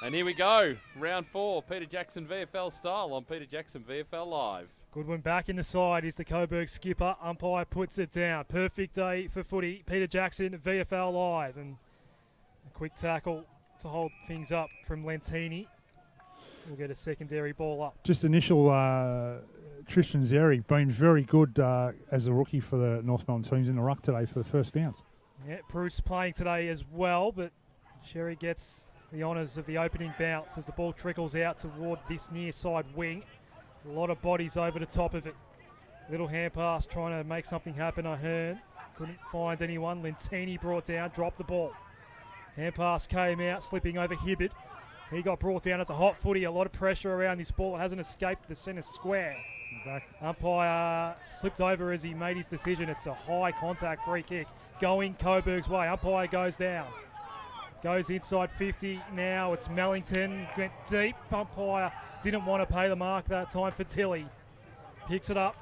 And here we go, round 4, Peter Jackson VFL style on Peter Jackson VFL Live. Goodwin back in the side is the Coburg skipper. Umpire puts it down. Perfect day for footy. Peter Jackson VFL Live. And a quick tackle to hold things up from Lentini. We'll get a secondary ball up. Just initial Tristan Zeri been very good as a rookie for the North Melbourne teams in the ruck today for the first bounce. Yeah, Bruce playing today as well, but Sherry gets the honours of the opening bounce as the ball trickles out toward this near side wing. A lot of bodies over the top of it. Little hand pass trying to make something happen. Ahern couldn't find anyone. Lentini brought down, dropped the ball. Hand pass came out, slipping over Hibbard. He got brought down. It's a hot footy. A lot of pressure around this ball. It hasn't escaped the centre square. Back. Umpire slipped over as he made his decision. It's a high contact free kick going Coburg's way. Umpire goes down. Goes inside 50 now. It's Mellington. Went deep. Umpire didn't want to pay the mark that time for Tilly. Picks it up.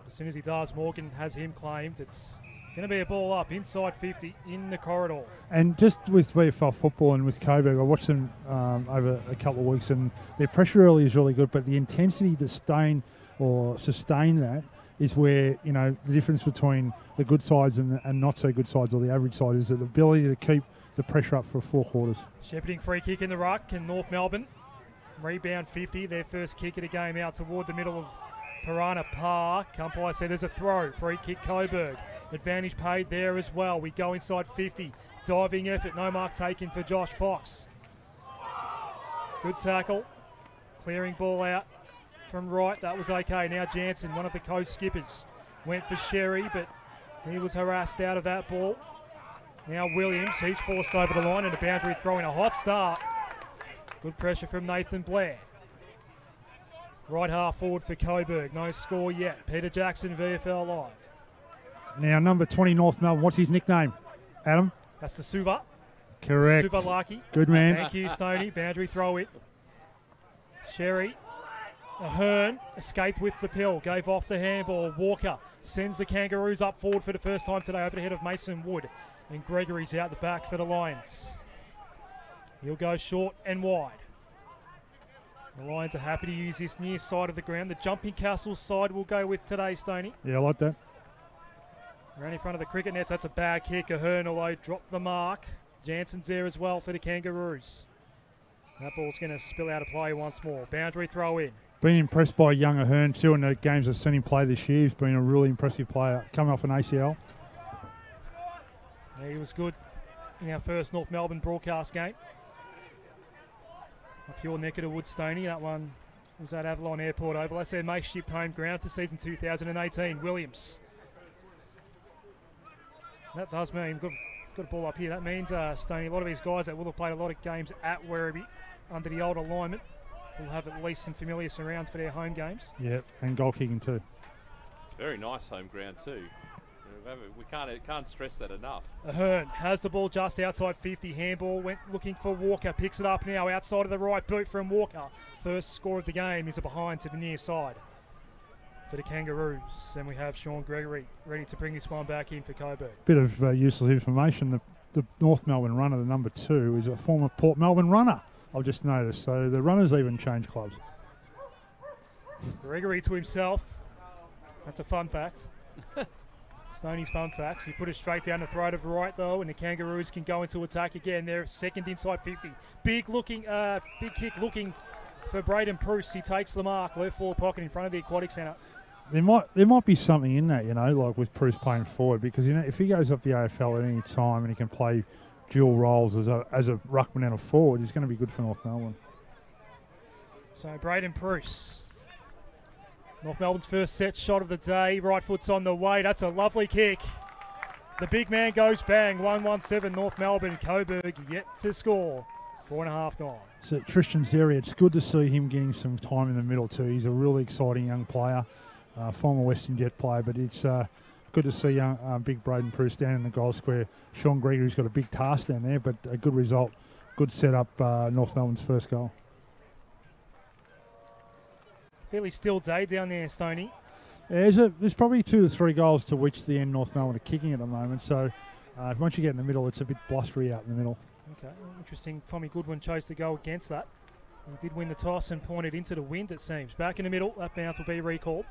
As soon as he does, Morgan has him claimed. It's going to be a ball up inside 50 in the corridor. And just with VFL football and with Coburg, I watched them over a couple of weeks, and their pressure early is really good, but the intensity to sustain that is where, you know, the difference between the good sides and not so good sides, or the average side, is the ability to keep the pressure up for 4 quarters. Shepherding free kick in the ruck, and North Melbourne rebound 50, their first kick of the game out toward the middle of Piranha Park. Umpire said there's a throw. Free kick Coburg. Advantage paid there as well. We go inside 50. Diving effort. No mark taken for Josh Fox. Good tackle. Clearing ball out from right. That was okay. Now Jansen, one of the coast skippers, went for Sherry, but he was harassed out of that ball. Now Williams. He's forced over the line, and a boundary throw in. A hot start. Good pressure from Nathan Blair. Right half forward for Coburg. No score yet. Peter Jackson, VFL Live. Now, number 20, North Melbourne. What's his nickname, Adam? That's the Suva. Correct. Suva Larky. Good man. Thank you, Stoney. Boundary throw it. Sherry. Ahern escaped with the pill. Gave off the handball. Walker sends the Kangaroos up forward for the first time today over the head of Mason Wood. And Gregory's out the back for the Lions. He'll go short and wide. The Lions are happy to use this near side of the ground. The Jumping Castles side will go with today, Stoney. Yeah, I like that. Around in front of the cricket nets. That's a bad kick. Ahern, although dropped the mark. Jansen's there as well for the Kangaroos. That ball's going to spill out of play once more. Boundary throw in. Been impressed by young Ahern too in the games I've seen him play this year. He's been a really impressive player, coming off an ACL. Yeah, he was good in our first North Melbourne broadcast game. Up your neck of the woods, Stoney. That one was at Avalon Airport Oval. That's their makeshift home ground to season 2018. Williams. That does mean, got a ball up here. That means, Stoney, a lot of these guys that will have played a lot of games at Werribee under the old alignment will have at least some familiar surrounds for their home games. Yep, and goal kicking too. It's very nice home ground too. We can't stress that enough. Ahern has the ball just outside 50. Handball went looking for Walker. Picks it up now outside of the right boot from Walker. First score of the game is a behind to the near side for the Kangaroos. And we have Sean Gregory ready to bring this one back in for Coburg. Bit of useless information. The North Melbourne runner, the number 2, is a former Port Melbourne runner, I've just noticed. So the runners even change clubs. Gregory to himself. That's a fun fact. Stoney's fun facts. He put it straight down the throat of right, though, and the Kangaroos can go into attack again. They're second inside 50. Big kick looking for Braden Bruce. He takes the mark, left forward pocket in front of the Aquatic Centre. There might be something in that, you know, like with Bruce playing forward, because, you know, if he goes up the AFL at any time and he can play dual roles as a ruckman and a forward, he's going to be good for North Melbourne. So Braden Bruce. North Melbourne's first set shot of the day. Right foot's on the way. That's a lovely kick. The big man goes bang. 1-1-7 North Melbourne. Coburg yet to score. 4.5 gone. So Tristan Zeri, it's good to see him getting some time in the middle too. He's a really exciting young player. Former Western Jet player, but it's good to see big Braden Bruce down in the goal square. Sean Gregory's got a big task down there, but a good result. Good setup, North Melbourne's first goal. Fairly still day down there, Stoney. Yeah, there's probably 2 to 3 goals to which the end North Melbourne are kicking at the moment. So once you get in the middle, it's a bit blustery out in the middle. Okay, interesting. Tommy Goodwin chose to go against that. He did win the toss and pointed into the wind, it seems. Back in the middle, that bounce will be recalled.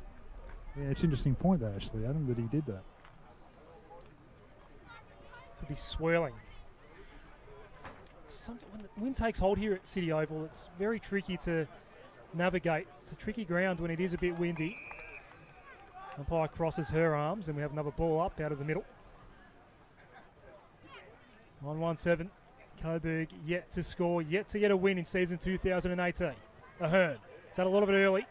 Yeah, it's an interesting point there, actually, Adam, that he did that. Could be swirling. When the wind takes hold here at City Oval, it's very tricky to navigate. It's a tricky ground when it is a bit windy. Umpire crosses her arms, and we have another ball up out of the middle. 1-1-7. Coburg yet to score, yet to get a win in season 2018. Ahern has had a lot of it early.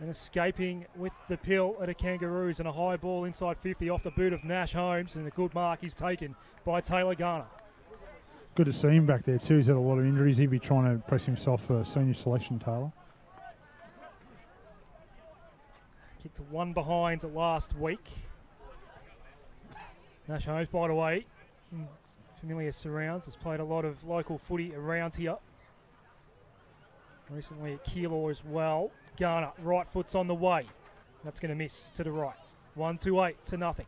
And escaping with the pill at a Kangaroos, and a high ball inside 50 off the boot of Nash Holmes, and a good mark is taken by Taylor Garner. Good to see him back there too. He's had a lot of injuries. He'd be trying to press himself for senior selection, Taylor. Kicked one behind last week. Nash Holmes, by the way, in familiar surrounds, has played a lot of local footy around here. Recently at Keilor as well. Garner, right foot's on the way. That's going to miss to the right. 1-8 to nothing.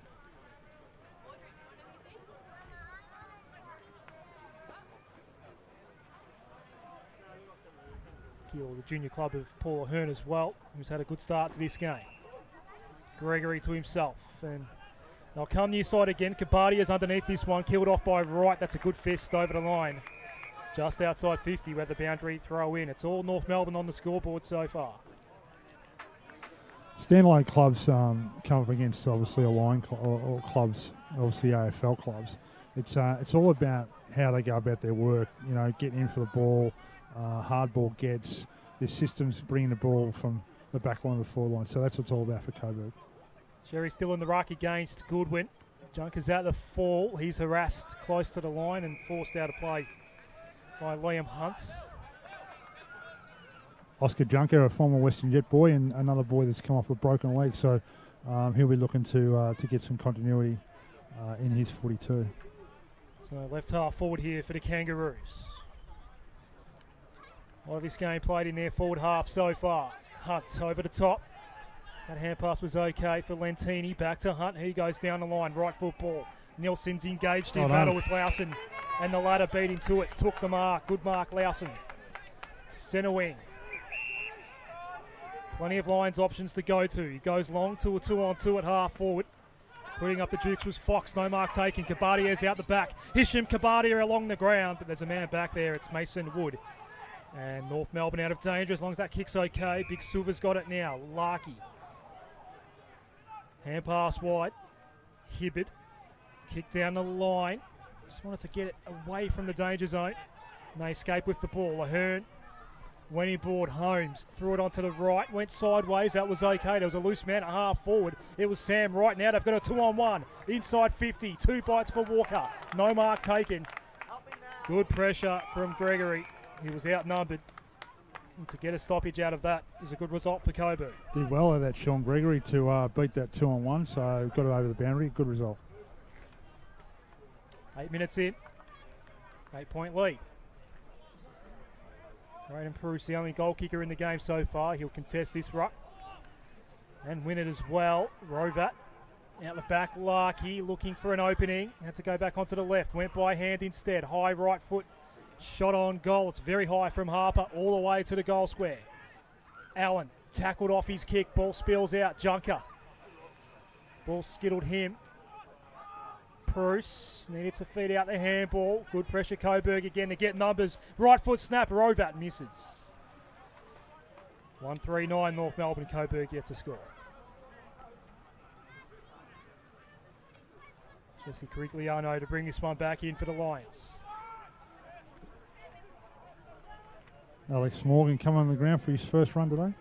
Keilor, the junior club of Paul Ahern as well, who's had a good start to this game. Gregory to himself, and they'll come near side again. Kabadia's underneath this one, killed off by right. That's a good fist over the line. Just outside 50, where the boundary throw in. It's all North Melbourne on the scoreboard so far. Standalone clubs come up against obviously a line or clubs, obviously AFL clubs. It's all about how they go about their work. You know, getting in for the ball, hard ball gets. Their systems bringing the ball from the back line to the forward line. So that's what it's all about for Coburg. Sherry still in the ruck against Goodwin. Junker's at the fall. He's harassed close to the line and forced out of play by Liam Hunt. Oscar Junker, a former Western Jet boy, and another boy that's come off a broken leg, so he'll be looking to get some continuity in his 42. So left half forward here for the Kangaroos. A lot of this game played in their forward half so far. Hunt over the top. That hand pass was okay for Lentini. Back to Hunt. He goes down the line. Right foot ball. Nelson's engaged in battle with Lawson, and the ladder beat him to it. Took the mark. Good mark, Lawson. Centre wing. Plenty of lines options to go to. He goes long to a 2-on-2 at half forward. Putting up the Dukes was Fox. No mark taken. Kabadia's out the back. Hisham Kabadia along the ground, but there's a man back there. It's Mason Wood. And North Melbourne out of danger as long as that kick's okay. Big Silver's got it now. Larkey. Hand pass wide. Hibbard. Kick down the line. Just wanted to get it away from the danger zone. And they escape with the ball. Ahern went inboard. Holmes threw it onto the right. Went sideways. That was okay. There was a loose man at half forward. It was Sam right now. They've got a 2-on-1. Inside 50. 2 bites for Walker. No mark taken. Good pressure from Gregory. He was outnumbered. And to get a stoppage out of that is a good result for Coburg. Did well at that, Sean Gregory, to beat that 2-on-1, so got it over the boundary. Good result. 8 minutes in. 8-point lead. Braden Pruce, the only goal kicker in the game so far. He'll contest this ruck and win it as well. Rovat out the back. Larkey looking for an opening. Had to go back onto the left. Went by hand instead. High right foot. Shot on goal. It's very high from Harper all the way to the goal square. Allen tackled off his kick. Ball spills out. Junker. Ball skittled him. Bruce needed to feed out the handball. Good pressure Coburg again to get numbers. Right foot snap. Rovat misses. 1-3-9 North Melbourne. Coburg yet to score. Jesse Carigliano to bring this one back in for the Lions. Alex Morgan come on the ground for his first run today.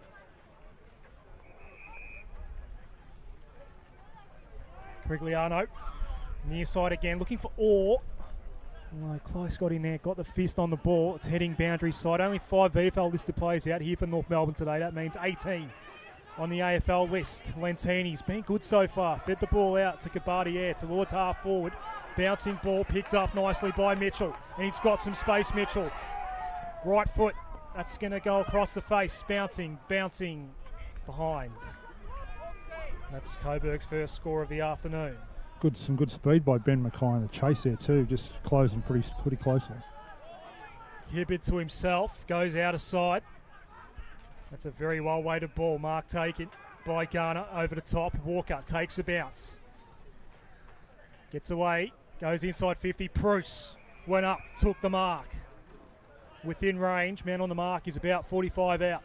Carigliano, near side again, looking for Orr. Oh, close got in there, got the fist on the ball. It's heading boundary side. Only 5 VFL listed players out here for North Melbourne today. That means 18 on the AFL list. Lentini's been good so far. Fed the ball out to Kabadia towards half forward. Bouncing ball picked up nicely by Mitchell. And he's got some space, Mitchell. Right foot. That's going to go across the face. Bouncing behind. That's Coburg's first score of the afternoon. Some good speed by Ben Mackay in the chase there too, just closing pretty closely. Hibbard to himself, goes out of sight. That's a very well-weighted ball. Mark taken by Garner, over the top. Walker takes a bounce. Gets away, goes inside 50. Bruce went up, took the mark. Within range, man on the mark is about 45 out.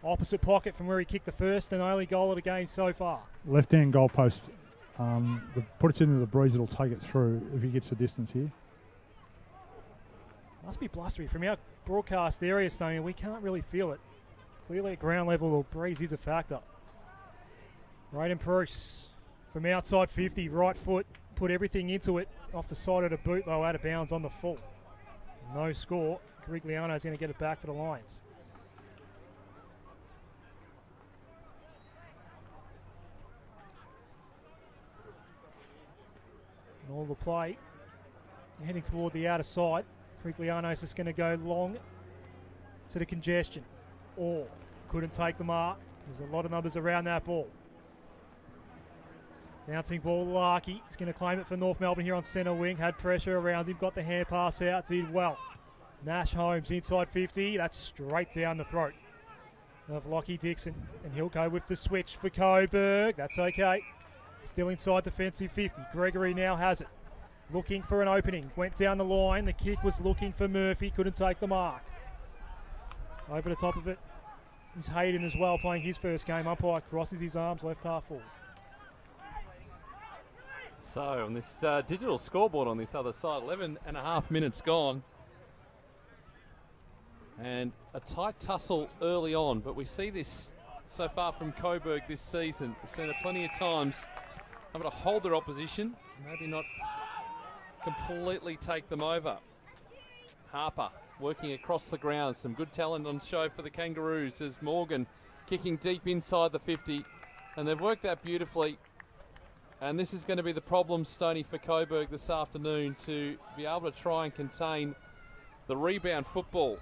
Opposite pocket from where he kicked the first and only goal of the game so far. Left-hand goalpost. Puts it into the breeze, it'll take it through if he gets the distance here. Must be blustery. From our broadcast area, Stoney, we can't really feel it. Clearly at ground level, the breeze is a factor. Raiden Bruce from outside 50, right foot, put everything into it. Off the side of the boot, though, out of bounds on the full. No score. Carigliano's going to get it back for the Lions. And all the play heading toward the outer side. Carigliano's just going to go long to the congestion. Or couldn't take the mark. There's a lot of numbers around that ball. Bouncing ball, Larkey. He's going to claim it for North Melbourne here on centre wing. Had pressure around him, got the hand pass out, did well. Nash Holmes inside 50. That's straight down the throat of Lockie Dixon. And he'll go with the switch for Coburg. That's okay. Still inside defensive 50. Gregory now has it. Looking for an opening. Went down the line. The kick was looking for Murphy. Couldn't take the mark. Over the top of it is Hayden as well, playing his first game. Umpire crosses his arms, left half full. So on this digital scoreboard on this other side, 11.5 minutes gone. And a tight tussle early on, but we see this so far from Coburg this season. We've seen it plenty of times able to hold their opposition, maybe not completely take them over. Harper working across the ground, some good talent on show for the Kangaroos as Morgan kicking deep inside the 50, and they've worked that beautifully. And this is going to be the problem, Stoney, for Coburg this afternoon, to be able to try and contain the rebound football.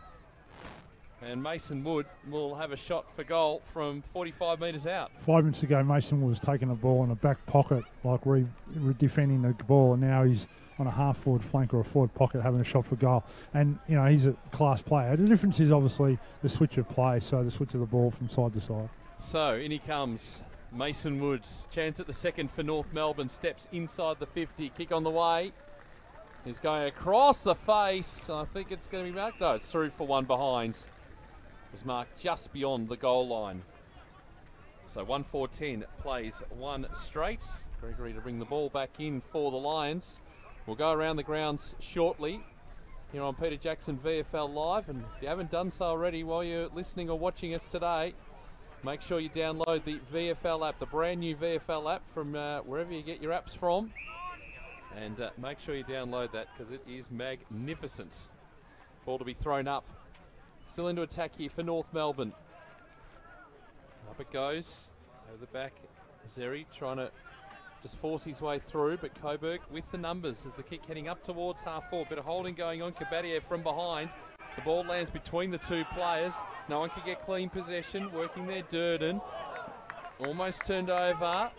And Mason Wood will have a shot for goal from 45 metres out. 5 minutes ago, Mason Wood was taking the ball in the back pocket, like defending the ball, and now he's on a half-forward flank or a forward pocket having a shot for goal. And, you know, he's a class player. The difference is obviously the switch of play, so the switch of the ball from side to side. So, in he comes. Mason Woods, chance at the second for North Melbourne, steps inside the 50, kick on the way. He's going across the face. I think it's going to be marked. No, it's through for one behind. It was marked just beyond the goal line. So 1-4-10 plays one straight. Gregory to bring the ball back in for the Lions. We'll go around the grounds shortly here on Peter Jackson VFL Live. And if you haven't done so already while you're listening or watching us today, make sure you download the VFL app, the brand new VFL app from wherever you get your apps from. And make sure you download that because it is magnificent. Ball to be thrown up. Still into attack here for North Melbourne. Up it goes. Over the back. Zeri trying to just force his way through, but Coburg with the numbers as the kick heading up towards half forward. Bit of holding going on. Kabadia from behind. The ball lands between the two players. No one can get clean possession. Working there, Durden. Almost turned over.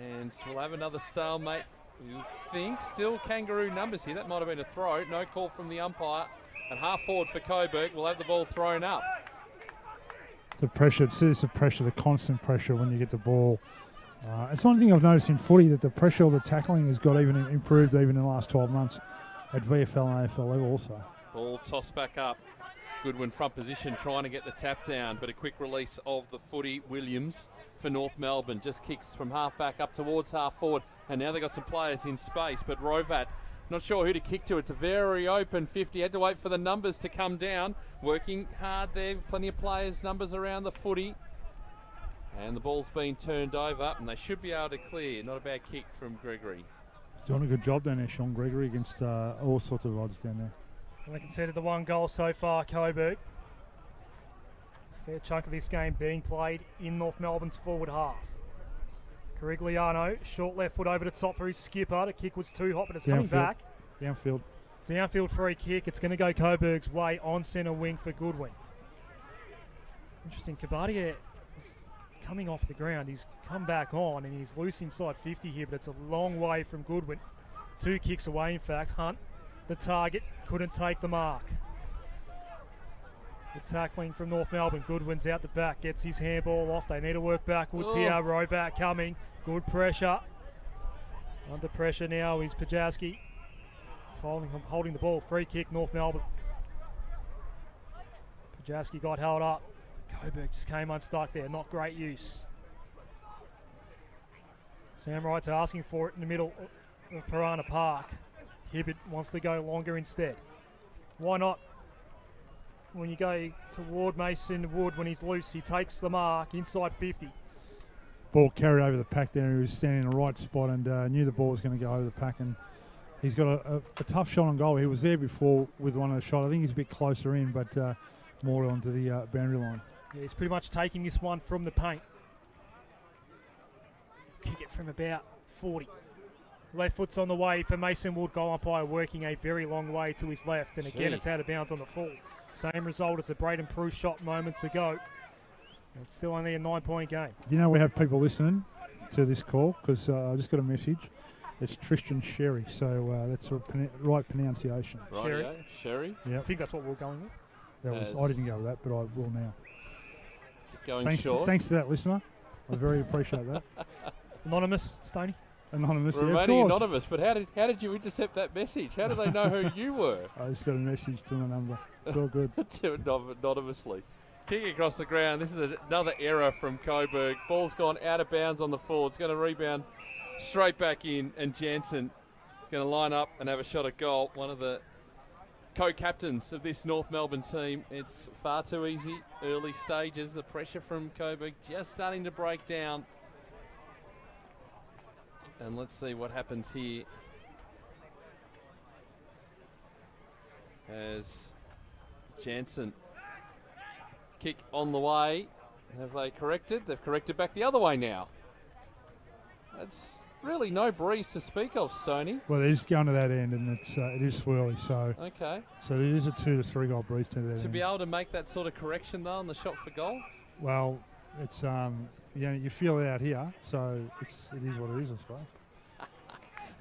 And we'll have another stalemate. You think still Kangaroo numbers here. That might have been a throw. No call from the umpire. And half forward for Coburg. We'll have the ball thrown up. The pressure, it's the pressure, the constant pressure when you get the ball. It's one thing I've noticed in footy, that the pressure of the tackling has got even improved even in the last 12 months at VFL and AFL level also. Ball tossed back up. Goodwin front position trying to get the tap down, but a quick release of the footy. Williams for North Melbourne just kicks from half back up towards half forward, and now they've got some players in space, but Rovat not sure who to kick to. It's a very open 50. Had to wait for the numbers to come down. Working hard there. Plenty of players, numbers around the footy. And the ball's been turned over, and they should be able to clear. Not a bad kick from Gregory. He's doing a good job down there, Sean Gregory, against all sorts of odds down there. And they considered the one goal so far, Coburg. Fair chunk of this game being played in North Melbourne's forward half. Carigliano, short left foot over the top for his skipper. The kick was too hot, but it's coming back. Downfield. Downfield free kick. It's going to go Coburg's way on centre wing for Goodwin. Interesting. Kabadia coming off the ground. He's come back on and he's loose inside 50 here, but it's a long way from Goodwin. 2 kicks away, in fact. Hunt, the target, couldn't take the mark. The tackling from North Melbourne. Goodwin's out the back, gets his handball off. They need to work backwards here. Rovac coming. Good pressure. Under pressure now is Pajawski. Holding the ball. Free kick, North Melbourne. Pajawski got held up. Coburg just came unstuck there. Not great use. Sam Wright's asking for it in the middle of Piranha Park. Hibbert wants to go longer instead. Why not? When you go toward Mason Wood when he's loose, he takes the mark inside 50. Ball carried over the pack there. He was standing in the right spot and knew the ball was going to go over the pack. And he's got a tough shot on goal. He was there before with one of the shots. I think he's a bit closer in, but more onto the boundary line. Yeah, he's pretty much taking this one from the paint. Kick it from about 40. Left foot's on the way for Mason Wood. Goal umpire working a very long way to his left. And again, it's out of bounds on the full. Same result as the Braden Prue shot moments ago. It's still only a 9-point game. You know, we have people listening to this call because I just got a message. It's Tristan Sherry, so that's the right pronunciation. Sherry. Yeah, I think that's what we're going with. I didn't go with that, but I will now. Thanks to that listener. I very appreciate that. Anonymous, Stoney. Anonymous, remaining yeah, anonymous, but how did you intercept that message? How do they know who you were? I just got a message to my number. It's all good. Anonymously. Kick across the ground. This is another error from Coburg. Ball's gone out of bounds on the forward. It's going to rebound straight back in, and Jansen going to line up and have a shot at goal. One of the co-captains of this North Melbourne team. It's far too easy. Early stages. The pressure from Coburg just starting to break down. And let's see what happens here. As Jansen kick on the way. Have they corrected? They've corrected back the other way now. That's really no breeze to speak of, Stoney. Well, it is going to that end, and it is swirly. So okay. So it is a 2 to 3 goal breeze to that end. To be able to make that sort of correction though on the shot for goal. Well, it's you feel it out here, so it is what it is, I suppose.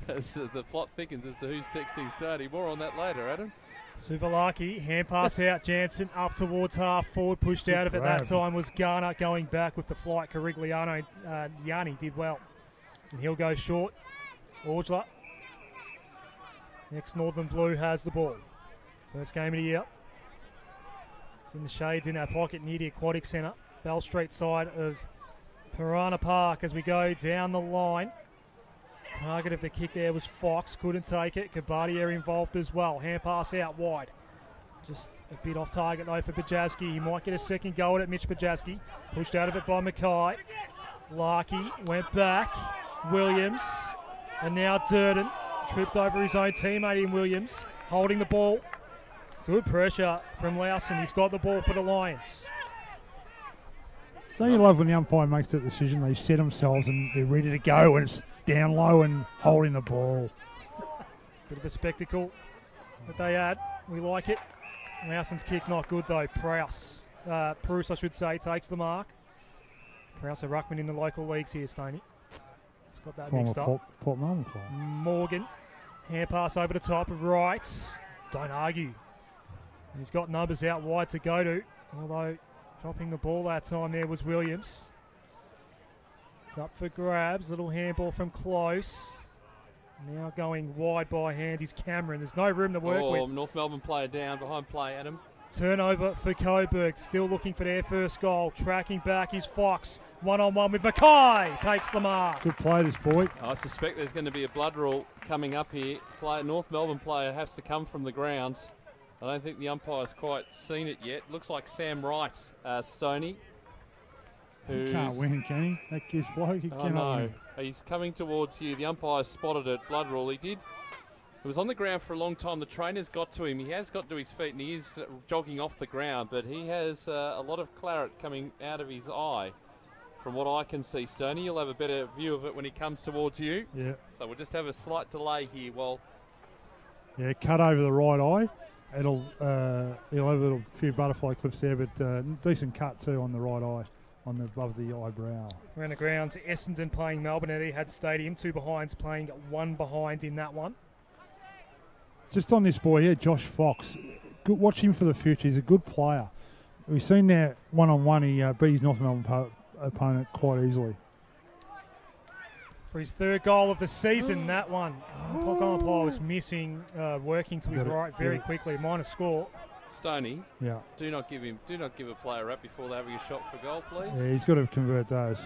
As the plot thickens as to who's texting Stoney. More on that later, Adam. Suvalaki, hand pass out, Jansen up towards half forward, pushed out of it. That time was Garner going back with the flight. Carigliano, Yanni did well. And he'll go short. Orgler. Next Northern Blue has the ball. First game of the year. It's in the shades in our pocket near the Aquatic Centre. Bell Street side of Piranha Park as we go down the line. Target of the kick there was Fox, couldn't take it. Kabardier involved as well. Hand pass out wide. Just a bit off target though for Pajawski. He might get a second go at it, Mitch Pajawski. Pushed out of it by Mackay. Larkey went back. Williams. And now Durden. Tripped over his own teammate in Williams. Holding the ball. Good pressure from Lawson. He's got the ball for the Lions. Don't you love when the umpire makes that decision? They set themselves and they're ready to go and it's down low and holding the ball. Bit of a spectacle that they add. We like it. Lawson's kick not good though. Prowse, I should say, takes the mark. Prowse a ruckman in the local leagues here, Stoney. He's got that mixed up. Port Melbourne player. Morgan, hand pass over the top of Wright. Don't argue. He's got numbers out wide to go to, although dropping the ball that time there was Williams. It's up for grabs. Little handball from Close. Now going wide by hand is Cameron. There's no room to work with. North Melbourne player down behind play, Adam. Turnover for Coburg. Still looking for their first goal. Tracking back is Fox. One-on-one with Mackay. Takes the mark. Good play, this boy. I suspect there's going to be a blood rule coming up here. North Melbourne player has to come from the grounds. I don't think the umpire's quite seen it yet. Looks like Sam Wright, Stoney. He can't win, can he? That kid's bloke, he cannot win. He's coming towards you. The umpire spotted it. Blood rule. He did. He was on the ground for a long time. The trainers got to him. He has got to his feet and he is jogging off the ground, but he has a lot of claret coming out of his eye. From what I can see, Stoney, you'll have a better view of it when he comes towards you. Yeah. So we'll just have a slight delay here while... Yeah, cut over the right eye. He'll have a few butterfly clips there, but decent cut too on the right eye. above the eyebrow. Around the ground to Essendon playing Melbourne at Etihad Stadium. 2 behinds playing 1 behind in that one. Just on this boy here, Josh Fox. Good, watch him for the future. He's a good player. We've seen that one-on-one. He beat his North Melbourne opponent quite easily. For his 3rd goal of the season, that one. Goalkeeper was missing, working to his right very quickly. Minor score. Stoney, Yeah. do not give a player up before they're having a shot for goal, please. Yeah, he's got to convert those.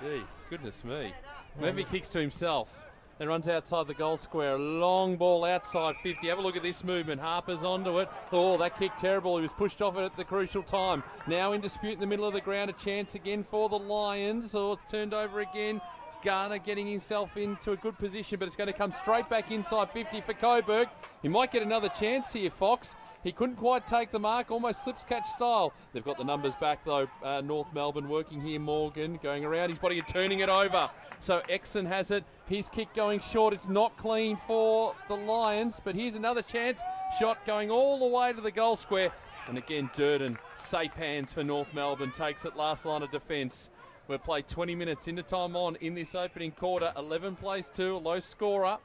Gee, goodness me. Murphy kicks to himself. Then runs outside the goal square. Long ball outside 50. Have a look at this movement. Harper's onto it. Oh, that kick terrible. He was pushed off it at the crucial time. Now in dispute in the middle of the ground. A chance again for the Lions. Oh, it's turned over again. Garner getting himself into a good position, but it's going to come straight back inside 50 for Coburg. He might get another chance here, Fox. He couldn't quite take the mark, almost slips catch style. They've got the numbers back though. North Melbourne working here. Morgan going around his body and turning it over. So Exon has it. His kick going short. It's not clean for the Lions, but here's another chance. Shot going all the way to the goal square. And again, Durden, safe hands for North Melbourne, takes it last line of defence. We've played 20 minutes into time on in this opening quarter. 11 plays 2, a low scorer.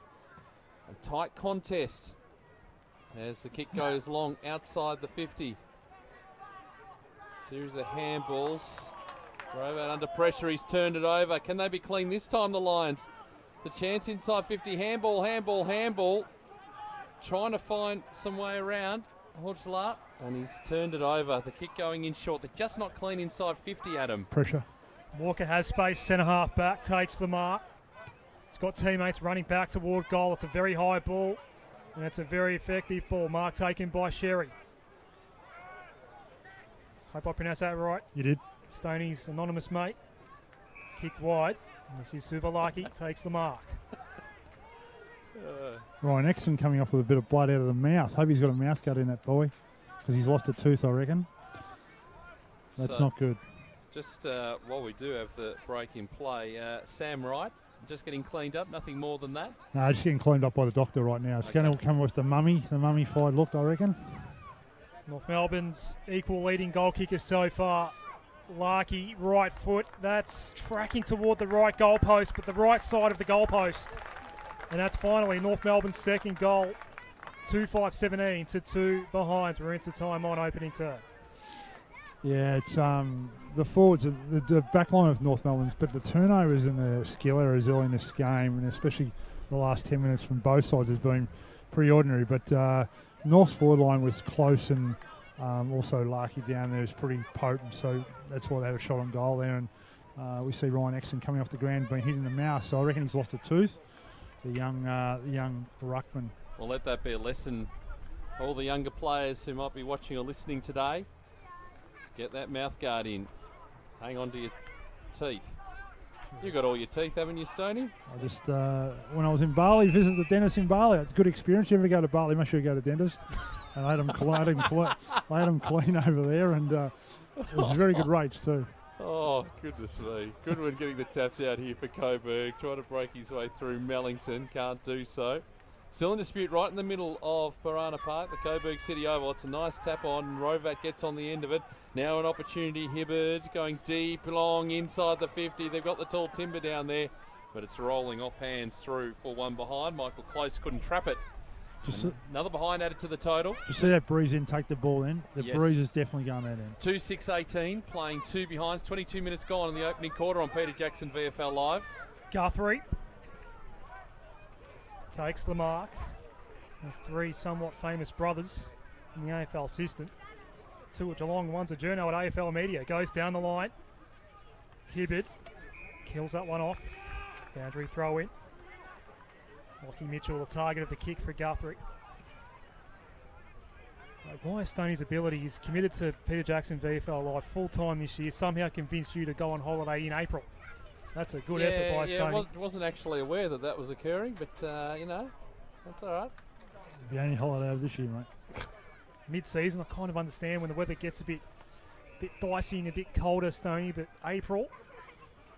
A tight contest as the kick goes long outside the 50. Series of handballs. Drove out under pressure, he's turned it over. Can they be clean this time, the Lions? The chance inside 50, handball. Trying to find some way around Hodgela, and he's turned it over. The kick going in short. They're just not clean inside 50, Adam. Pressure. Walker has space, centre half back, takes the mark. He's got teammates running back toward goal. It's a very high ball, and it's a very effective ball. Mark taken by Sherry. Hope I pronounced that right. You did. Stoney's anonymous mate. Kick wide. And this is Suvalaki, takes the mark. Ryan Exon coming off with a bit of blood out of the mouth. Hope he's got a mouth guard in that boy, because he's lost a tooth, I reckon. That's not good. Just while we do have the break in play, Sam Wright just getting cleaned up, nothing more than that. No, just getting cleaned up by the doctor right now. It's going to come with the mummified look, I reckon. North Melbourne's equal leading goal kicker so far. Larkey, right foot. That's tracking toward the right goalpost, but the right side of the goalpost. And that's finally North Melbourne's second goal. 2-5-17 to 2 behind. We're into time on opening term. Yeah, it's the forwards, the back line of North Melbourne's, but the turnovers and the skill errors early in this game, and especially the last 10 minutes from both sides, has been pretty ordinary. But North's forward line with Close and also Larkey down there is pretty potent, so that's why they had a shot on goal there. And we see Ryan Exon coming off the ground, being hit in the mouth, so I reckon he's lost a tooth. The young ruckman. Well, let that be a lesson. All the younger players who might be watching or listening today, get that mouth guard in. Hang on to your teeth. You got all your teeth, haven't you, Stoney? I just, when I was in Bali, visited the dentist in Bali. It's a good experience. You ever go to Bali, make sure you go to the dentist. And I had them clean over there, and it was very good rates too. Oh, goodness me. Goodwin getting the tapped out here for Coburg. Trying to break his way through Mellington. Can't do so. Still in dispute right in the middle of Piranha Park, the Coburg City Oval. It's a nice tap on. Rovat gets on the end of it. Now an opportunity. Hibbard going deep, long inside the 50. They've got the tall timber down there, but it's rolling off hands through for one behind. Michael Close couldn't trap it. Another behind added to the total. You see that Breeze in take the ball in? The Breeze is definitely going that in. 2-6-18, playing 2 behinds. 22 minutes gone in the opening quarter on Peter Jackson VFL Live. Guthrie takes the mark. There's 3 somewhat famous brothers in the AFL system. 2 at Geelong, one's a journo at AFL Media. Goes down the line. Hibbard kills that one off. Boundary throw in. Lockie Mitchell, the target of the kick for Guthrie. Why Stoney's ability is committed to Peter Jackson VFL Live full time this year. Somehow convinced you to go on holiday in April. That's a good effort by Stoney. Wasn't actually aware that was occurring, but you know, that's all right. The only holiday of this year, mate. Mid-season, I kind of understand when the weather gets a bit dicey and a bit colder, Stoney, but April,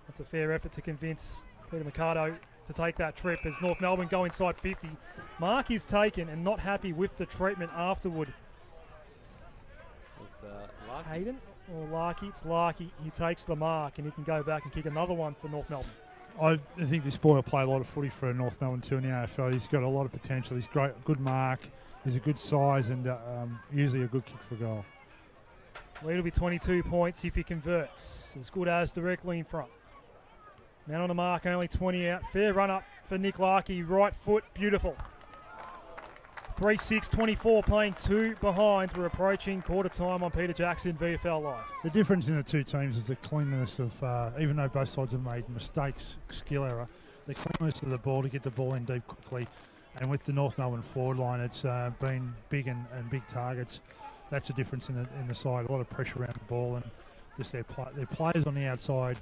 that's a fair effort to convince Peter Mercado to take that trip as North Melbourne go inside 50. Mark is taken and not happy with the treatment afterward. Was, Hayden? Or Larky, it's Larky. He takes the mark and he can go back and kick another one for North Melbourne. I think this boy will play a lot of footy for North Melbourne too in the AFL. He's got a lot of potential. He's great, good mark. He's a good size and usually a good kick for goal. Lead will be 22 points if he converts. As good as directly in front. Man on the mark, only 20 out. Fair run up for Nick Larky. Right foot, beautiful. 3-6-24, playing 2 behinds. We're approaching quarter time on Peter Jackson, VFL Live. The difference in the two teams is the cleanliness of, even though both sides have made mistakes, skill error, the cleanliness of the ball to get the ball in deep quickly. And with the North Melbourne forward line, it's been big and big targets. That's the difference in the side. A lot of pressure around the ball and just their players on the outside,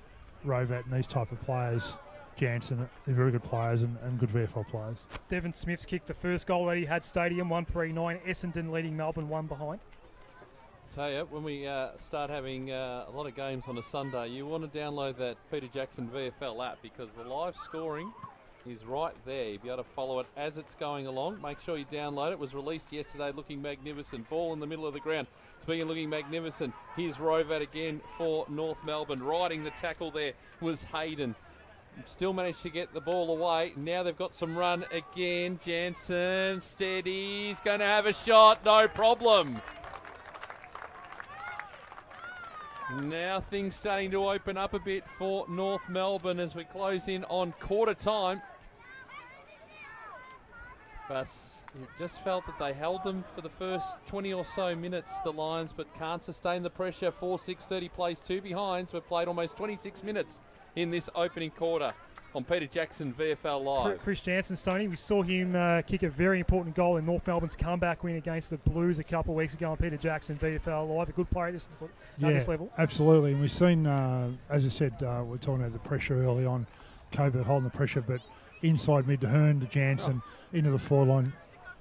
Rovat and these type of players, Jansen, they're very good players and good VFL players. Devon Smith's kicked the first goal that he had Stadium, 1-3-9. Essendon leading Melbourne 1 behind. Tell you, when we start having a lot of games on a Sunday, you want to download that Peter Jackson VFL app because the live scoring is right there. You'll be able to follow it as it's going along. Make sure you download it. It was released yesterday, looking magnificent. Ball in the middle of the ground. Speaking of looking magnificent, here's Rovat again for North Melbourne. Riding the tackle there was Hayden. Still managed to get the ball away. Now they've got some run again. Jansen, steady. He's going to have a shot. No problem. Now things starting to open up a bit for North Melbourne as we close in on quarter time. But you just felt that they held them for the first 20 or so minutes, the Lions, but can't sustain the pressure. 4-6-30 plays 2 behinds. We've played almost 26 minutes in this opening quarter on Peter Jackson VFL Live. Chris Jansen, Stoney, we saw him kick a very important goal in North Melbourne's comeback win against the Blues a couple of weeks ago on Peter Jackson VFL Live. A good player at this level. Absolutely. And we've seen, as I said, we're talking about the pressure early on, Coburg holding the pressure, but inside mid to Hearn to Jansen, into the forward line.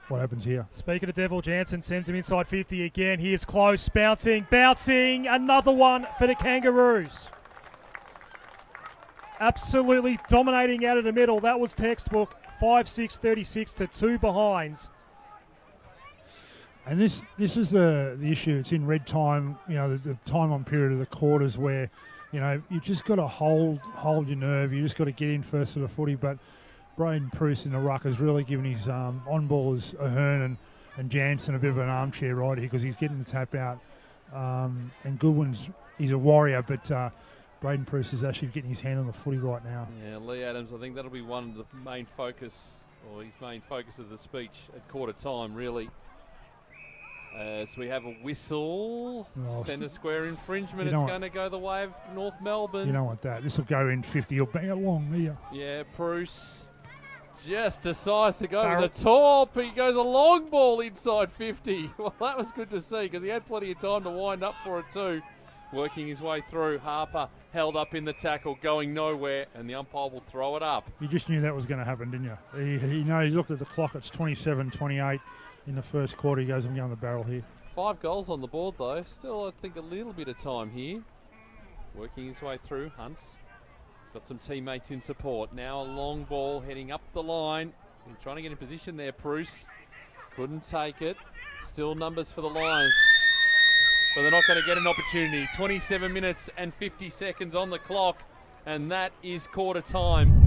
What happens here? Speaking of Devil, Jansen sends him inside 50 again. Here's close, bouncing, another one for the Kangaroos. Absolutely dominating out of the middle. That was textbook. 5-6-36 to 2 behinds. And this is the issue. It's in red time, the time on period of the quarters where, you've just got to hold your nerve. You just got to get in first for the footy. But Braden Pruce in the ruck has really given his on-ballers Ahern and Jansen a bit of an armchair ride here because he's getting the tap out. And Goodwin's, he's a warrior, but Braden Pruce is actually getting his hand on the footy right now. Yeah, Lee Adams, I think that'll be one of the main focus, or his main focus of the speech at quarter time, really. As we have a whistle, centre square infringement. It's going to go the way of North Melbourne. You don't want that. This will go in 50. You'll bang it long here. Yeah, Bruce just decides to go to the top. He goes a long ball inside 50. Well, that was good to see because he had plenty of time to wind up for it too. Working his way through. Harper held up in the tackle, going nowhere, and the umpire will throw it up. You just knew that was going to happen, didn't you? He looked at the clock. It's 27-28 in the first quarter. He goes, I'm going the barrel here. 5 goals on the board, though. Still, I think, a little bit of time here. Working his way through. Hunts. He's got some teammates in support. Now a long ball heading up the line. He's trying to get in position there, Bruce. Couldn't take it. Still numbers for the Lions. But they're not going to get an opportunity. 27 minutes and 50 seconds on the clock, and that is quarter time.